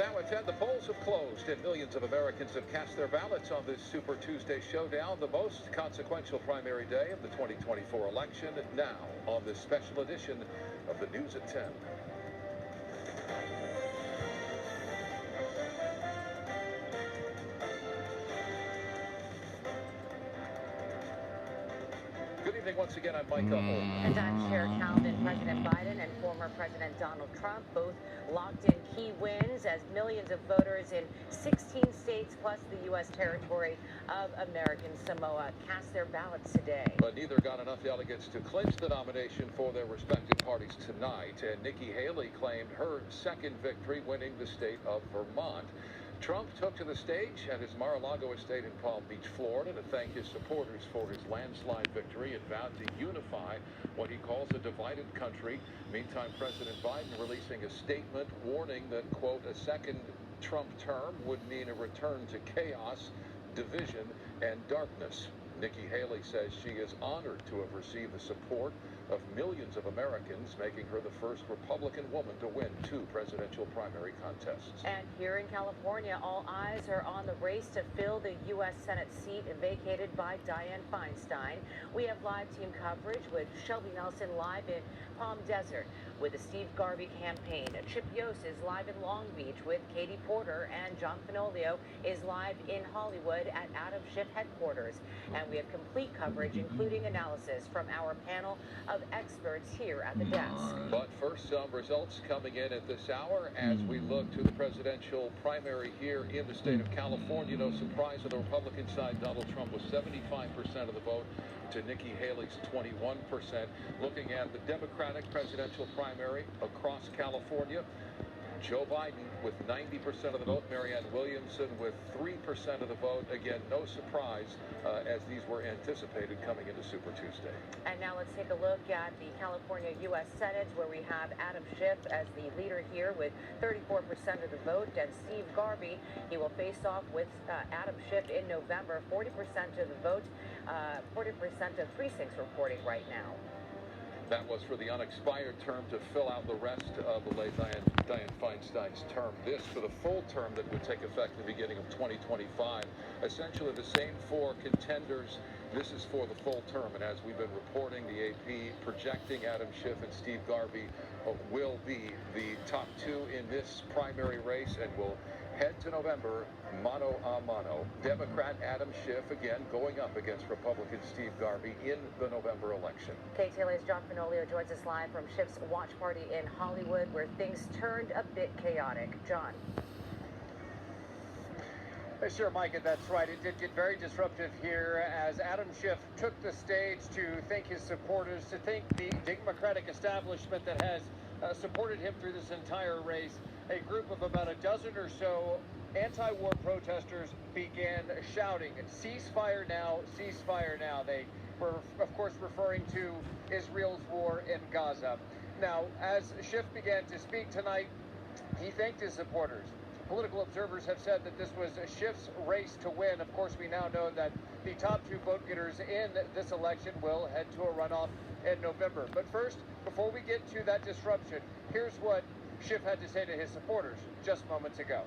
Now at 10, the polls have closed and millions of Americans have cast their ballots on this Super Tuesday showdown, the most consequential primary day of the 2024 election. Now on this special edition of the News at 10. Good evening once again. I'm Micah Holm. And I'm Chair Calvin. President Biden and former President Donald Trump both locked in key wins as millions of voters in 16 states plus the U.S. territory of American Samoa cast their ballots today. But neither got enough delegates to clinch the nomination for their respective parties tonight. And Nikki Haley claimed her second victory, winning the state of Vermont. Trump took to the stage at his Mar-a-Lago estate in Palm Beach, Florida, to thank his supporters for his landslide victory and vowed to unify what he calls a divided country. Meantime, President Biden releasing a statement warning that, quote, a second Trump term would mean a return to chaos, division, and darkness. Nikki Haley says she is honored to have received the support of millions of Americans, making her the first Republican woman to win 2 presidential primary contests. And here in California, all eyes are on the race to fill the U.S. Senate seat vacated by Dianne Feinstein. We have live team coverage with Shelby Nelson live in Palm Desert with the Steve Garvey campaign. Chip Yost is live in Long Beach with Katie Porter, and John Fenolio is live in Hollywood at Adam Schiff headquarters. And we have complete coverage, including analysis from our panel of experts here at the desk. But first, some results coming in at this hour as we look to the presidential primary here in the state of California. No surprise on the Republican side, Donald Trump with 75% of the vote to Nikki Haley's 21%. Looking at the Democratic presidential primary across California, Joe Biden with 90% of the vote, Marianne Williamson with 3% of the vote. Again, no surprise as these were anticipated coming into Super Tuesday. And now let's take a look at the California U.S. Senate, where we have Adam Schiff as the leader here with 34% of the vote, and Steve Garvey, he will face off with Adam Schiff in November. 40% of the vote, 40% of precincts reporting right now. That was for the unexpired term to fill out the rest of the late Dianne Feinstein's term. This for the full term that would take effect at the beginning of 2025. Essentially the same 4 contenders. This is for the full term. And as we've been reporting, the AP projecting Adam Schiff and Steve Garvey will be the top 2 in this primary race and will head to November mano a mano. Democrat Adam Schiff again going up against Republican Steve Garvey in the November election. KTLA's John Fenolio joins us live from Schiff's watch party in Hollywood, where things turned a bit chaotic. John. Sure, Micah, that's right. It did get very disruptive here as Adam Schiff took the stage to thank his supporters, to thank the Democratic establishment that has supported him through this entire race. A group of about a dozen or so anti-war protesters began shouting, "Ceasefire now, ceasefire now." They were, of course, referring to Israel's war in Gaza. Now, as Schiff began to speak tonight, he thanked his supporters. Political observers have said that this was Schiff's race to win. Of course, we now know that the top 2 vote getters in this election will head to a runoff in November. But first, before we get to that disruption, here's what Schiff had to say to his supporters just moments ago.